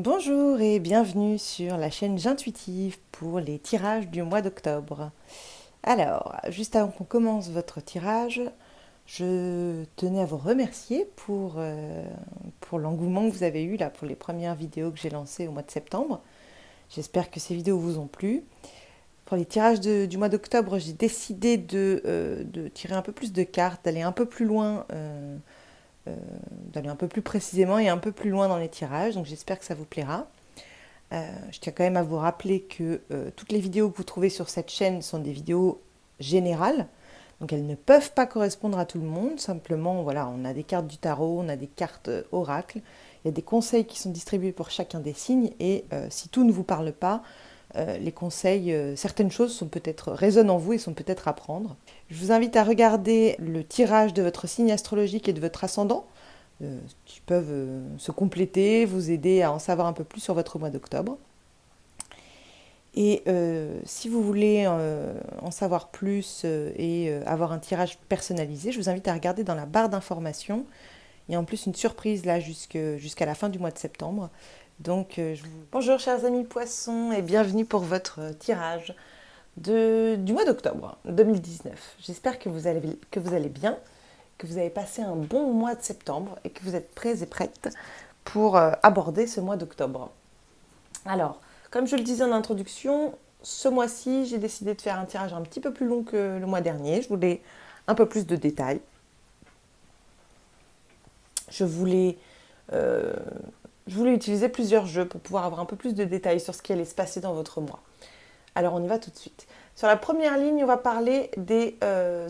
Bonjour et bienvenue sur la chaîne J'intuitive pour les tirages du mois d'octobre. Alors, juste avant qu'on commence votre tirage, je tenais à vous remercier pour l'engouement que vous avez eu là pour les premières vidéos que j'ai lancées au mois de septembre. J'espère que ces vidéos vous ont plu. Pour les tirages du mois d'octobre, j'ai décidé de tirer un peu plus de cartes, euh, d'aller un peu plus précisément et un peu plus loin dans les tirages. Donc j'espère que ça vous plaira. Je tiens quand même à vous rappeler que toutes les vidéos que vous trouvez sur cette chaîne sont des vidéos générales. Donc elles ne peuvent pas correspondre à tout le monde. Simplement, voilà, on a des cartes du tarot, on a des cartes oracles. Il y a des conseils qui sont distribués pour chacun des signes. Et si tout ne vous parle pas, les conseils, certaines choses sont peut-être résonnent en vous et sont peut-être à prendre. Je vous invite à regarder le tirage de votre signe astrologique et de votre ascendant, qui peuvent se compléter, vous aider à en savoir un peu plus sur votre mois d'octobre. Et si vous voulez en savoir plus et avoir un tirage personnalisé, je vous invite à regarder dans la barre d'informations. Il y a en plus une surprise là jusqu'à la fin du mois de septembre. Donc, bonjour chers amis poissons et bienvenue pour votre tirage du mois d'octobre 2019. J'espère que vous allez bien, que vous avez passé un bon mois de septembre et que vous êtes prêts et prêtes pour aborder ce mois d'octobre. Alors, comme je le disais en introduction, ce mois-ci, j'ai décidé de faire un tirage un petit peu plus long que le mois dernier. Je voulais un peu plus de détails. Je voulais, euh, je voulais utiliser plusieurs jeux pour pouvoir avoir un peu plus de détails sur ce qui allait se passer dans votre mois. Alors, on y va tout de suite. Sur la première ligne, on va parler des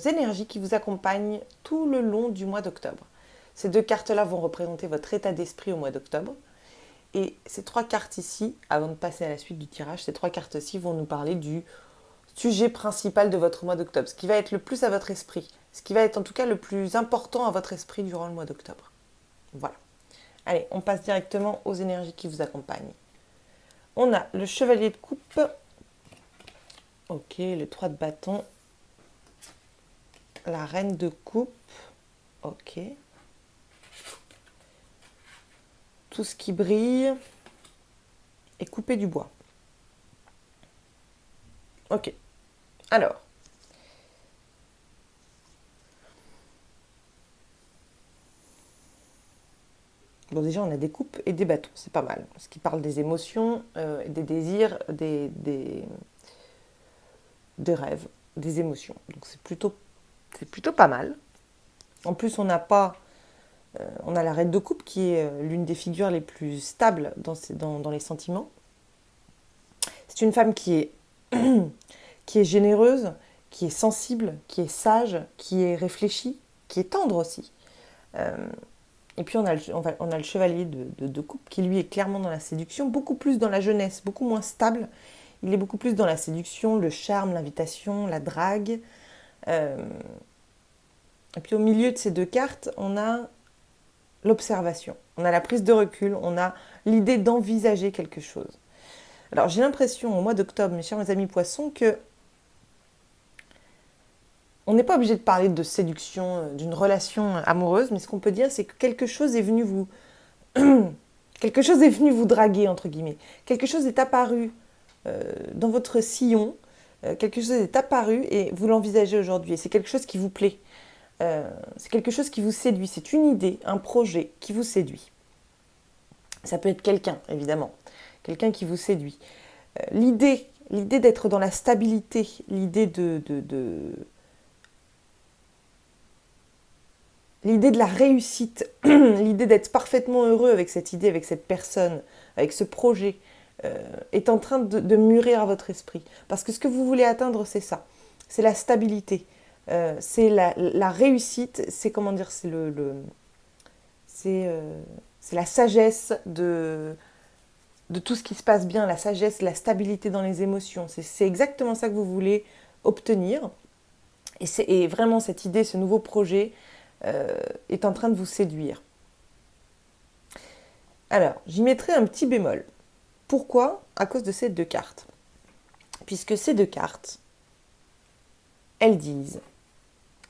énergies qui vous accompagnent tout le long du mois d'octobre. Ces deux cartes-là vont représenter votre état d'esprit au mois d'octobre. Et ces trois cartes ici, avant de passer à la suite du tirage, ces trois cartes-ci vont nous parler du sujet principal de votre mois d'octobre, ce qui va être le plus à votre esprit, ce qui va être en tout cas le plus important à votre esprit durant le mois d'octobre. Voilà. Allez, on passe directement aux énergies qui vous accompagnent. On a le chevalier de coupe, ok, le 3 de bâton, la reine de coupe, ok, tout ce qui brille est coupé du bois. Ok, alors, bon, déjà, on a des coupes et des bâtons, c'est pas mal. Ce qui parle des émotions, des désirs, des rêves, des émotions. Donc c'est plutôt pas mal. En plus, on a la reine de coupe qui est l'une des figures les plus stables dans les sentiments. C'est une femme qui est généreuse, qui est sensible, qui est sage, qui est réfléchie, qui est tendre aussi. Euh, Et puis on a le chevalier de coupe qui lui est clairement dans la séduction, beaucoup plus dans la jeunesse, beaucoup moins stable. Il est beaucoup plus dans la séduction, le charme, l'invitation, la drague. Euh, et puis au milieu de ces deux cartes, on a l'observation, on a la prise de recul, on a l'idée d'envisager quelque chose. Alors j'ai l'impression au mois d'octobre, mes chers amis poissons, que on n'est pas obligé de parler de séduction, d'une relation amoureuse, mais ce qu'on peut dire, c'est que quelque chose est venu vous draguer, entre guillemets. Quelque chose est apparu dans votre sillon, quelque chose est apparu et vous l'envisagez aujourd'hui. Et c'est quelque chose qui vous plaît. C'est quelque chose qui vous séduit. C'est une idée, un projet qui vous séduit. Ça peut être quelqu'un, évidemment. Quelqu'un qui vous séduit. L'idée d'être dans la stabilité, l'idée de la réussite, l'idée d'être parfaitement heureux avec cette idée, avec cette personne, avec ce projet, est en train de mûrir à votre esprit. Parce que ce que vous voulez atteindre, c'est ça. C'est la stabilité. C'est la réussite. C'est comment dire, c'est la sagesse de tout ce qui se passe bien, la sagesse, la stabilité dans les émotions. C'est exactement ça que vous voulez obtenir. Et vraiment, cette idée, ce nouveau projet est en train de vous séduire. Alors, j'y mettrai un petit bémol. Pourquoi? À cause de ces deux cartes. Puisque ces deux cartes, elles disent,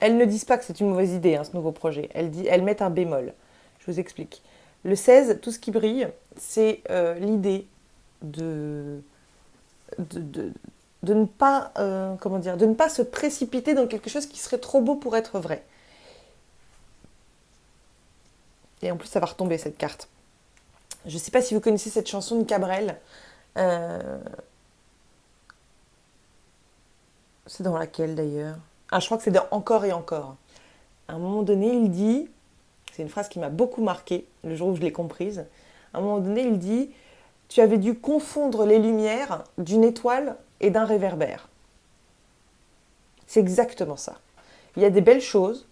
elles ne disent pas que c'est une mauvaise idée, hein, ce nouveau projet. Elles mettent un bémol. Je vous explique. Le 16, tout ce qui brille, c'est l'idée de, de, de, de ne pas, comment dire, de ne pas se précipiter dans quelque chose qui serait trop beau pour être vrai. Et en plus, ça va retomber cette carte. Je ne sais pas si vous connaissez cette chanson de Cabrel. Euh, c'est dans laquelle d'ailleurs? Ah, je crois que c'est dans Encore et encore. À un moment donné, il dit, c'est une phrase qui m'a beaucoup marquée le jour où je l'ai comprise. À un moment donné, il dit, tu avais dû confondre les lumières d'une étoile et d'un réverbère. C'est exactement ça. Il y a des belles choses.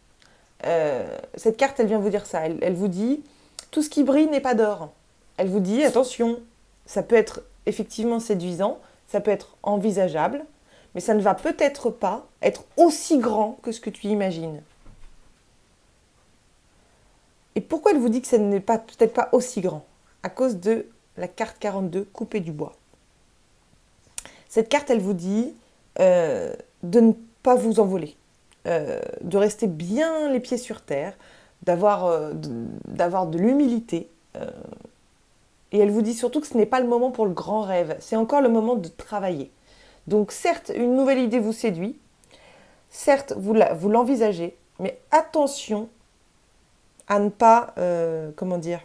Cette carte, elle vient vous dire ça. Elle vous dit, tout ce qui brille n'est pas d'or. Elle vous dit, attention, ça peut être effectivement séduisant, ça peut être envisageable, mais ça ne va peut-être pas être aussi grand que ce que tu imagines. Et pourquoi elle vous dit que ça n'est pas peut-être pas aussi grand? À cause de la carte 42, couper du bois. Cette carte, elle vous dit de ne pas vous envoler, de rester bien les pieds sur terre, d'avoir de l'humilité. Et elle vous dit surtout que ce n'est pas le moment pour le grand rêve, c'est encore le moment de travailler. Donc certes, une nouvelle idée vous séduit, certes, vous l'envisagez, mais attention à ne pas, comment dire,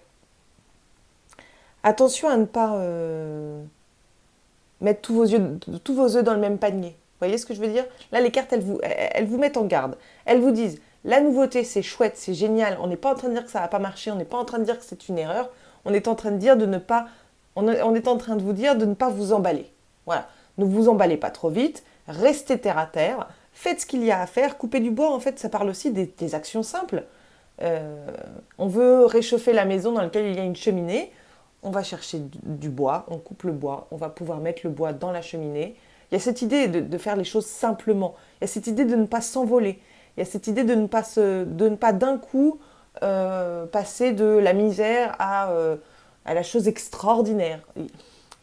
attention à ne pas mettre tous vos œufs dans le même panier. Vous voyez ce que je veux dire? Là, les cartes, elles vous mettent en garde. Elles vous disent, la nouveauté, c'est chouette, c'est génial. On n'est pas en train de dire que ça va pas marcher, on n'est pas en train de dire que c'est une erreur. On est en train de dire de ne pas, on est en train de vous dire de ne pas vous emballer. Voilà. Ne vous emballez pas trop vite, restez terre à terre, faites ce qu'il y a à faire. Couper du bois, en fait, ça parle aussi des actions simples. On veut réchauffer la maison dans laquelle il y a une cheminée. On va chercher du bois, on coupe le bois, on va pouvoir mettre le bois dans la cheminée. Il y a cette idée de faire les choses simplement. Il y a cette idée de ne pas s'envoler. Il y a cette idée de ne pas d'un coup passer de la misère à la chose extraordinaire. Il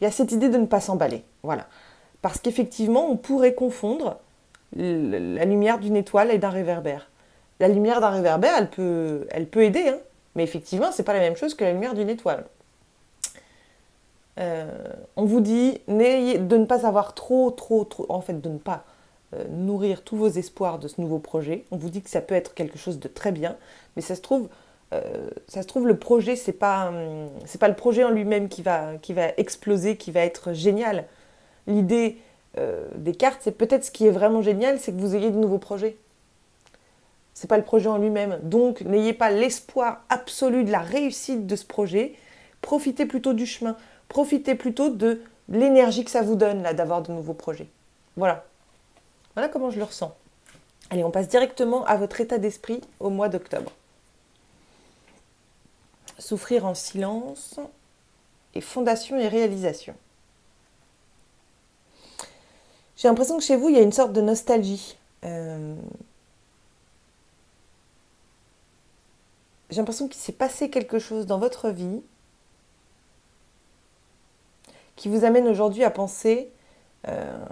y a cette idée de ne pas s'emballer. Voilà. Parce qu'effectivement, on pourrait confondre la lumière d'une étoile et d'un réverbère. La lumière d'un réverbère, elle peut aider, hein, mais effectivement, c'est pas la même chose que la lumière d'une étoile. On vous dit de ne pas avoir trop, en fait, de ne pas nourrir tous vos espoirs de ce nouveau projet. On vous dit que ça peut être quelque chose de très bien, mais ça se trouve le projet, c'est pas le projet en lui-même qui va exploser, qui va être génial. L'idée des cartes, c'est peut-être ce qui est vraiment génial, c'est que vous ayez de nouveaux projets. C'est pas le projet en lui-même. Donc, n'ayez pas l'espoir absolu de la réussite de ce projet. Profitez plutôt du chemin. Profitez plutôt de l'énergie que ça vous donne là d'avoir de nouveaux projets. Voilà. Voilà comment je le ressens. Allez, on passe directement à votre état d'esprit au mois d'octobre. Souffrir en silence et fondation et réalisation. J'ai l'impression que chez vous, il y a une sorte de nostalgie. J'ai l'impression qu'il s'est passé quelque chose dans votre vie qui vous amène aujourd'hui à penser alors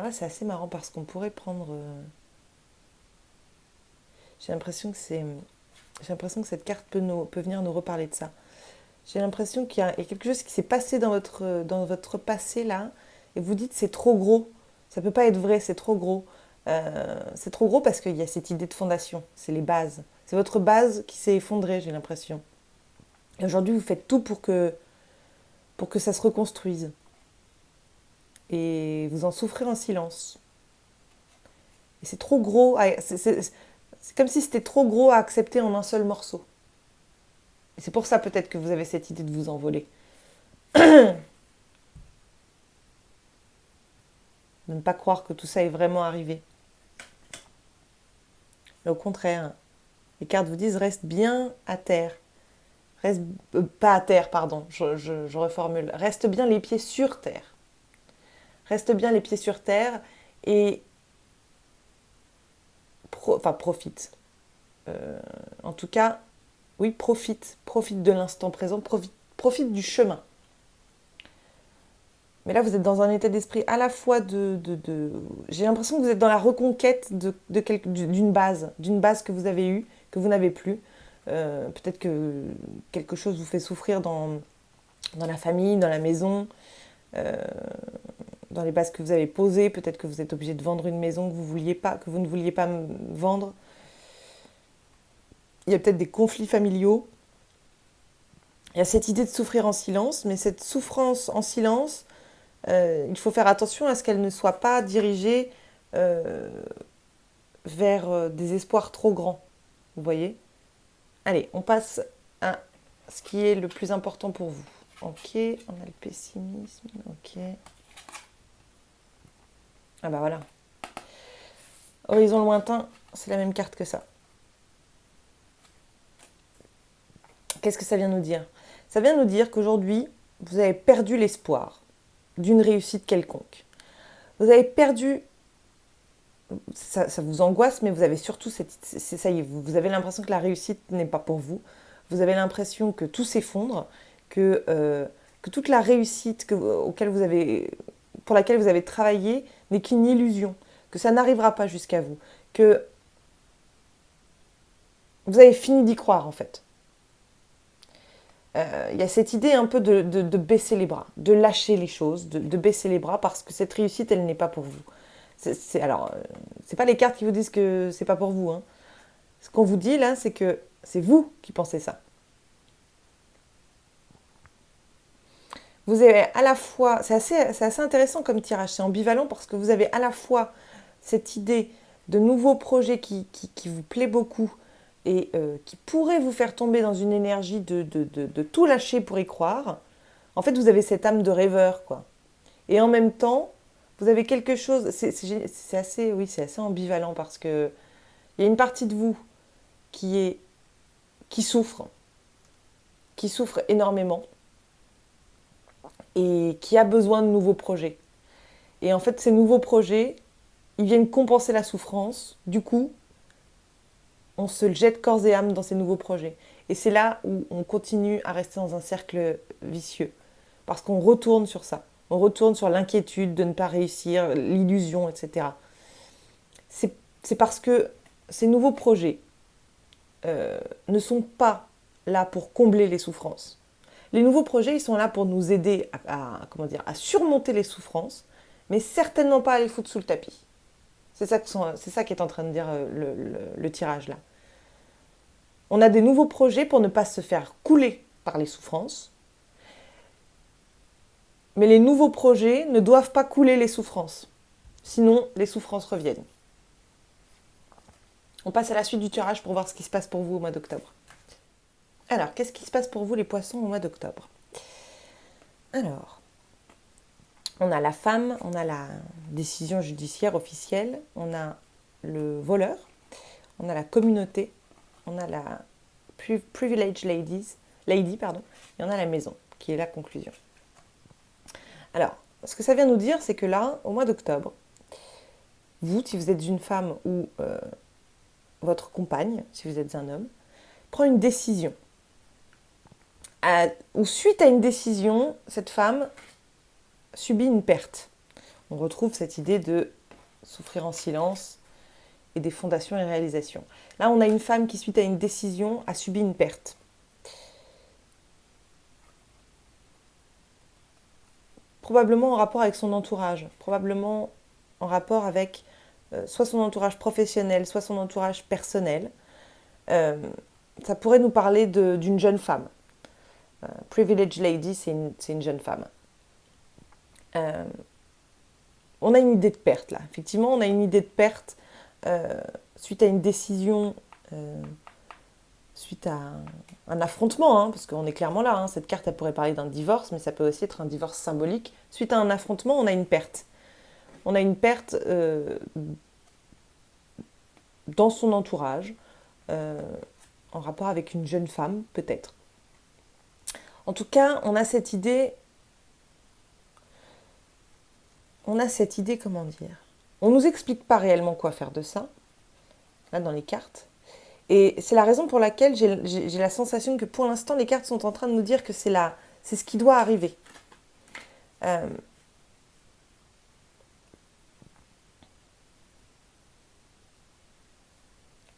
là, c'est assez marrant parce qu'on pourrait prendre j'ai l'impression que cette carte peut venir nous reparler de ça. J'ai l'impression qu'il y a quelque chose qui s'est passé dans votre passé là et vous dites c'est trop gros, ça peut pas être vrai, c'est trop gros. C'est trop gros parce qu'il y a cette idée de fondation, c'est les bases. C'est votre base qui s'est effondrée, j'ai l'impression. Et aujourd'hui, vous faites tout pour que ça se reconstruise. Et vous en souffrez en silence. Et c'est trop gros, c'est comme si c'était trop gros à accepter en un seul morceau. Et c'est pour ça peut-être que vous avez cette idée de vous envoler. De ne pas croire que tout ça est vraiment arrivé. Mais au contraire, les cartes vous disent reste bien à terre. Reste, pas à terre, pardon, je reformule. Reste bien les pieds sur terre. Reste bien les pieds sur terre et profite. En tout cas, oui, profite. Profite de l'instant présent, profite du chemin. Mais là, vous êtes dans un état d'esprit à la fois J'ai l'impression que vous êtes dans la reconquête d'une base que vous avez eue, que vous n'avez plus. Peut-être que quelque chose vous fait souffrir dans la famille, dans la maison, euh, dans les bases que vous avez posées. Peut-être que vous êtes obligé de vendre une maison que vous ne vouliez pas vendre. Il y a peut-être des conflits familiaux. Il y a cette idée de souffrir en silence, mais cette souffrance en silence, il faut faire attention à ce qu'elle ne soit pas dirigée euh, vers des espoirs trop grands. Vous voyez? Allez, on passe à ce qui est le plus important pour vous. Ok, on a le pessimisme. Ok. Ah bah voilà. Horizon lointain, c'est la même carte que ça. Qu'est-ce que ça vient nous dire? Ça vient nous dire qu'aujourd'hui, vous avez perdu l'espoir d'une réussite quelconque. Vous avez perdu, ça vous angoisse, mais vous avez surtout ça y est, vous avez l'impression que la réussite n'est pas pour vous. Vous avez l'impression que tout s'effondre, que toute la réussite pour laquelle vous avez travaillé n'est qu'une illusion, que ça n'arrivera pas jusqu'à vous, que vous avez fini d'y croire en fait. Il y a cette idée un peu de baisser les bras, de lâcher les choses, de baisser les bras parce que cette réussite, elle n'est pas pour vous. Alors, c'est pas les cartes qui vous disent que c'est pas pour vous. Hein. Ce qu'on vous dit là, c'est que c'est vous qui pensez ça. Vous avez à la fois, c'est assez intéressant comme tirage, c'est ambivalent parce que vous avez à la fois cette idée de nouveaux projets qui vous plaît beaucoup et qui pourrait vous faire tomber dans une énergie de tout lâcher pour y croire. En fait, vous avez cette âme de rêveur, quoi. Et en même temps, vous avez quelque chose, c'est assez, oui, c'est assez ambivalent parce que il y a une partie de vous qui est, qui souffre, qui souffre énormément et qui a besoin de nouveaux projets. Et en fait, ces nouveaux projets, ils viennent compenser la souffrance. Du coup, on se jette corps et âme dans ces nouveaux projets. Et c'est là où on continue à rester dans un cercle vicieux. Parce qu'on retourne sur ça. On retourne sur l'inquiétude de ne pas réussir, l'illusion, etc. C'est parce que ces nouveaux projets ne sont pas là pour combler les souffrances. Les nouveaux projets, ils sont là pour nous aider comment dire, à surmonter les souffrances, mais certainement pas à les foutre sous le tapis. C'est ça qui est en train de dire le tirage là. On a des nouveaux projets pour ne pas se faire couler par les souffrances, mais les nouveaux projets ne doivent pas couler les souffrances. Sinon, les souffrances reviennent. On passe à la suite du tirage pour voir ce qui se passe pour vous au mois d'octobre. Alors, qu'est-ce qui se passe pour vous les poissons au mois d'octobre? Alors, on a la femme, on a la décision judiciaire officielle, on a le voleur, on a la communauté, on a la privileged lady, pardon, et on a la maison, qui est la conclusion. Alors, ce que ça vient nous dire, c'est que là, au mois d'octobre, vous, si vous êtes une femme ou votre compagne, si vous êtes un homme, prend une décision. Ou suite à une décision, cette femme subit une perte. On retrouve cette idée de souffrir en silence et des fondations et réalisations. Là, on a une femme qui, suite à une décision, a subi une perte. Probablement en rapport avec son entourage, probablement en rapport avec soit son entourage professionnel, soit son entourage personnel. Ça pourrait nous parler d'une jeune femme. Privileged lady, c'est une jeune femme. On a une idée de perte là. Effectivement, on a une idée de perte suite à une décision, suite à un affrontement, hein, parce qu'on est clairement là. Hein. Cette carte, elle pourrait parler d'un divorce, mais ça peut aussi être un divorce symbolique. Suite à un affrontement, on a une perte. On a une perte dans son entourage, en rapport avec une jeune femme, peut-être. En tout cas, on a cette idée, comment dire, on ne nous explique pas réellement quoi faire de ça, là dans les cartes. Et c'est la raison pour laquelle j'ai la sensation que pour l'instant, les cartes sont en train de nous dire que c'est ce qui doit arriver.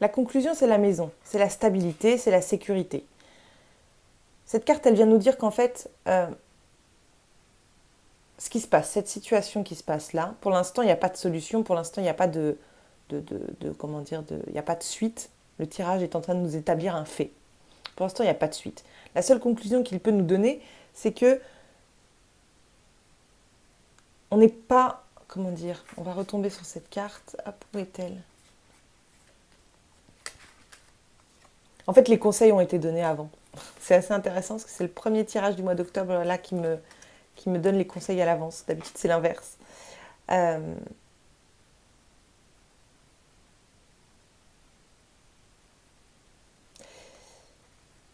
La conclusion, c'est la maison, c'est la stabilité, c'est la sécurité. Cette carte, elle vient nous dire qu'en fait, ce qui se passe, cette situation qui se passe là, pour l'instant, il n'y a pas de solution, pour l'instant, il n'y a pas comment dire, il n'y a pas de suite. Le tirage est en train de nous établir un fait. Pour l'instant, il n'y a pas de suite. La seule conclusion qu'il peut nous donner, c'est que on n'est pas, comment dire, on va retomber sur cette carte. Hop, où est-elle? En fait, les conseils ont été donnés avant. C'est assez intéressant parce que c'est le premier tirage du mois d'octobre là qui me donne les conseils à l'avance. D'habitude, c'est l'inverse.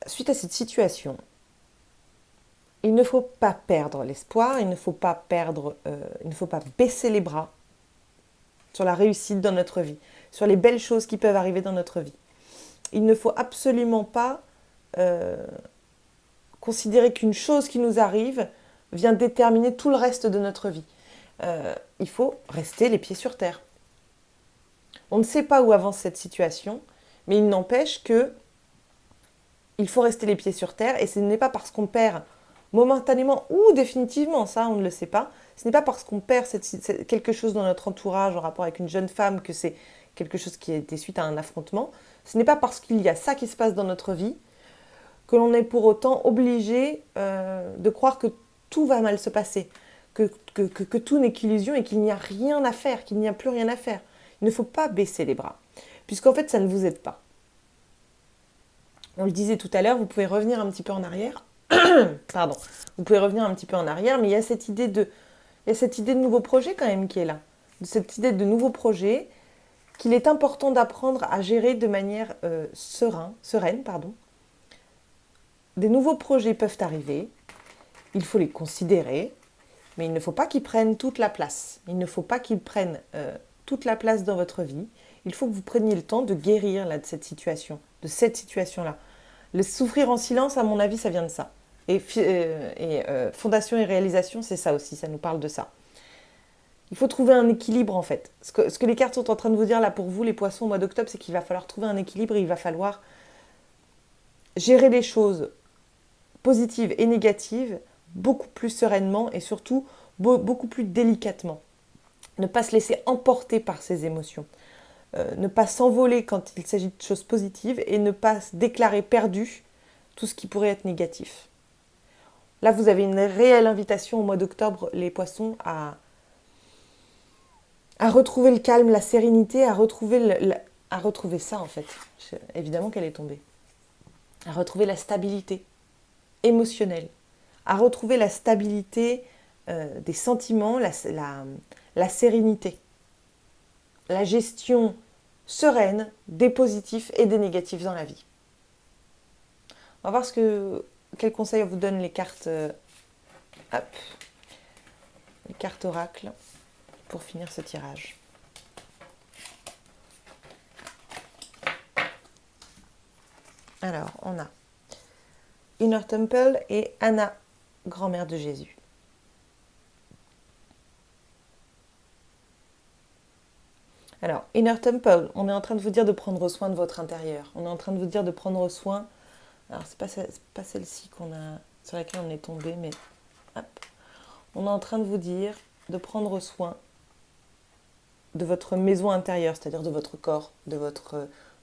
Suite à cette situation, il ne faut pas perdre l'espoir, il ne faut pas baisser les bras sur la réussite dans notre vie, sur les belles choses qui peuvent arriver dans notre vie. Il ne faut absolument pas considérer qu'une chose qui nous arrive vient déterminer tout le reste de notre vie. Il faut rester les pieds sur terre. On ne sait pas où avance cette situation, mais il n'empêche que il faut rester les pieds sur terre et ce n'est pas parce qu'on perd momentanément ou définitivement, ça on ne le sait pas, ce n'est pas parce qu'on perd quelque chose dans notre entourage en rapport avec une jeune femme que c'est quelque chose qui a été suite à un affrontement, ce n'est pas parce qu'il y a ça qui se passe dans notre vie que l'on est pour autant obligé de croire que tout va mal se passer, que tout n'est qu'illusion et qu'il n'y a rien à faire, qu'il n'y a plus rien à faire. Il ne faut pas baisser les bras, puisqu'en fait ça ne vous aide pas. On le disait tout à l'heure, vous pouvez revenir un petit peu en arrière. Pardon. Vous pouvez revenir un petit peu en arrière, mais il y a cette idée de nouveau projet quand même qui est là. De cette idée de nouveau projet qu'il est important d'apprendre à gérer de manière sereine. Des nouveaux projets peuvent arriver, il faut les considérer, mais il ne faut pas qu'ils prennent toute la place. Il ne faut pas qu'ils prennent toute la place dans votre vie. Il faut que vous preniez le temps de guérir là, de cette situation-là. Le souffrir en silence, à mon avis, ça vient de ça. Et fondation et réalisation, c'est ça aussi, ça nous parle de ça. Il faut trouver un équilibre en fait. Ce que les cartes sont en train de vous dire là pour vous, les poissons au mois d'octobre, c'est qu'il va falloir trouver un équilibre et il va falloir gérer les choses positives et négatives beaucoup plus sereinement et surtout beaucoup plus délicatement. Ne pas se laisser emporter par ses émotions. Ne pas s'envoler quand il s'agit de choses positives et ne pas se déclarer perdu tout ce qui pourrait être négatif. Là, vous avez une réelle invitation au mois d'octobre, les poissons, à retrouver le calme, la sérénité, à retrouver ça en fait. Évidemment qu'elle est tombée. À retrouver la stabilité émotionnelle, à retrouver la stabilité des sentiments, la sérénité, la gestion sereine des positifs et des négatifs dans la vie. On va voir quels conseils vous donnent les cartes, les cartes oracles pour finir ce tirage. Alors, on a Inner Temple et Anna, grand-mère de Jésus. Alors, Inner Temple, on est en train de vous dire de prendre soin de votre intérieur. On est en train de vous dire de prendre soin. Alors, c'est pas celle-ci sur laquelle on est tombé, mais hop. On est en train de vous dire de prendre soin de votre maison intérieure, c'est-à-dire de votre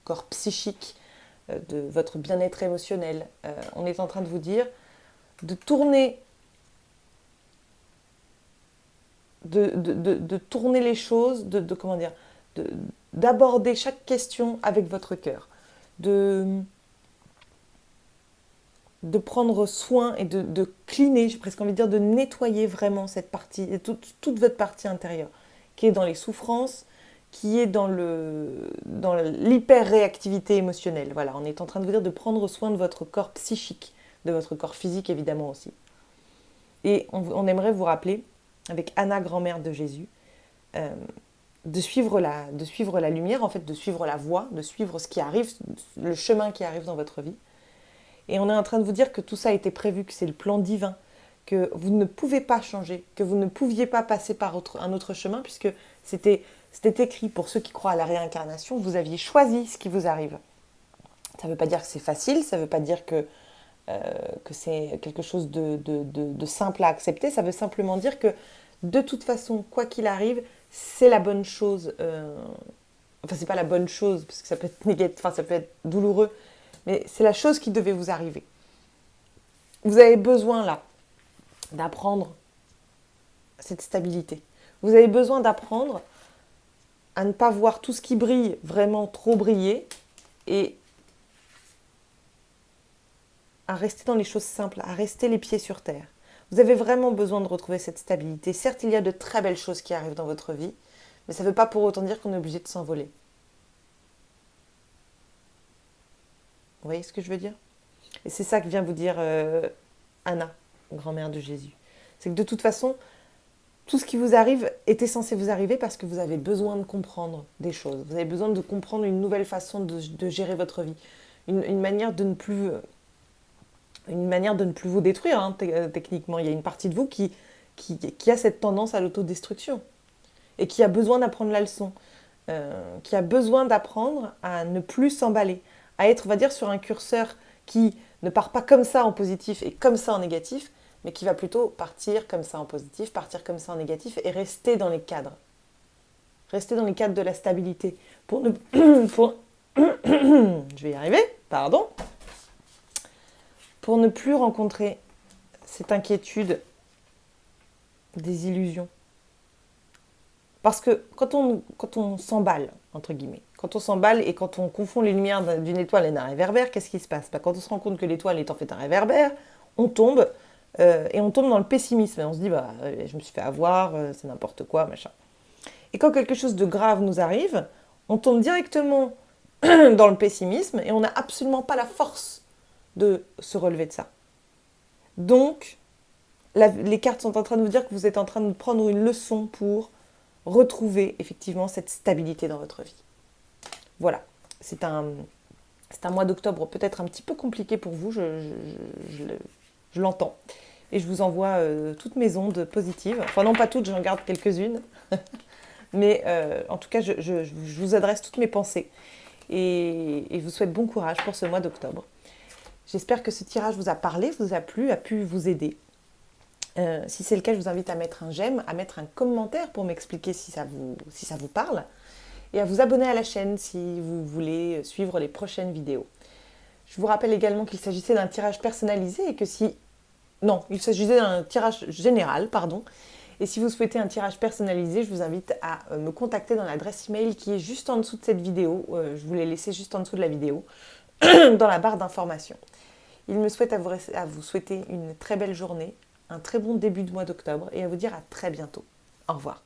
corps psychique, de votre bien-être émotionnel. On est en train de vous dire de tourner les choses, d'aborder chaque question avec votre cœur, de prendre soin et de cleaner, j'ai presque envie de dire, de nettoyer vraiment cette partie, toute votre partie intérieure, qui est dans les souffrances, qui est dans l'hyper-réactivité émotionnelle. Voilà, on est en train de vous dire de prendre soin de votre corps psychique, de votre corps physique évidemment aussi. Et on aimerait vous rappeler, avec Anna, grand-mère de Jésus, de suivre la lumière, en fait, de suivre la voie, de suivre ce qui arrive, le chemin qui arrive dans votre vie. Et on est en train de vous dire que tout ça a été prévu, que c'est le plan divin, que vous ne pouvez pas changer, que vous ne pouviez pas passer par un autre chemin, puisque c'était C'était écrit pour ceux qui croient à la réincarnation, vous aviez choisi ce qui vous arrive. Ça ne veut pas dire que c'est facile, ça ne veut pas dire que c'est quelque chose de simple à accepter, ça veut simplement dire que de toute façon, quoi qu'il arrive, c'est la bonne chose. Enfin, c'est pas la bonne chose, parce que ça peut être négatif, enfin, ça peut être douloureux, mais c'est la chose qui devait vous arriver. Vous avez besoin, là, d'apprendre cette stabilité. Vous avez besoin d'apprendre à ne pas voir tout ce qui brille vraiment trop briller et à rester dans les choses simples, à rester les pieds sur terre. Vous avez vraiment besoin de retrouver cette stabilité. Certes, il y a de très belles choses qui arrivent dans votre vie, mais ça ne veut pas pour autant dire qu'on est obligé de s'envoler. Vous voyez ce que je veux dire? Et c'est ça que vient vous dire Anna, grand-mère de Jésus. C'est que de toute façon, tout ce qui vous arrive était censé vous arriver parce que vous avez besoin de comprendre des choses. Vous avez besoin de comprendre une nouvelle façon de gérer votre vie. Une manière de ne plus vous détruire, hein, techniquement. Il y a une partie de vous qui a cette tendance à l'autodestruction et qui a besoin d'apprendre la leçon, qui a besoin d'apprendre à ne plus s'emballer, à être, on va dire, sur un curseur qui ne part pas comme ça en positif et comme ça en négatif, mais qui va plutôt partir comme ça en positif, partir comme ça en négatif et rester dans les cadres. Rester dans les cadres de la stabilité. Pour ne... Je vais y arriver, pardon. Pour ne plus rencontrer cette inquiétude des illusions. Parce que quand on s'emballe, entre guillemets, quand on s'emballe et quand on confond les lumières d'une étoile et d'un réverbère, qu'est-ce qui se passe? Quand on se rend compte que l'étoile est en fait un réverbère, on tombe, et on tombe dans le pessimisme. Et on se dit, je me suis fait avoir, c'est n'importe quoi, machin. Et quand quelque chose de grave nous arrive, on tombe directement dans le pessimisme et on n'a absolument pas la force de se relever de ça. Donc, les cartes sont en train de vous dire que vous êtes en train de prendre une leçon pour retrouver effectivement cette stabilité dans votre vie. Voilà, c'est un mois d'octobre peut-être un petit peu compliqué pour vous, je l'entends. Et je vous envoie toutes mes ondes positives. Enfin non, pas toutes, j'en garde quelques-unes. Mais en tout cas, je vous adresse toutes mes pensées. Et je vous souhaite bon courage pour ce mois d'octobre. J'espère que ce tirage vous a parlé, vous a plu, a pu vous aider. Si c'est le cas, je vous invite à mettre un j'aime, à mettre un commentaire pour m'expliquer si ça vous parle. Et à vous abonner à la chaîne si vous voulez suivre les prochaines vidéos. Je vous rappelle également qu'il s'agissait d'un tirage personnalisé et que si... Non, il s'agissait d'un tirage général, pardon. Et si vous souhaitez un tirage personnalisé, je vous invite à me contacter dans l'adresse email qui est juste en dessous de cette vidéo. Je vous l'ai laissé juste en dessous de la vidéo, dans la barre d'informations. Il me souhaite à vous souhaiter une très belle journée, un très bon début de mois d'octobre et à vous dire à très bientôt. Au revoir.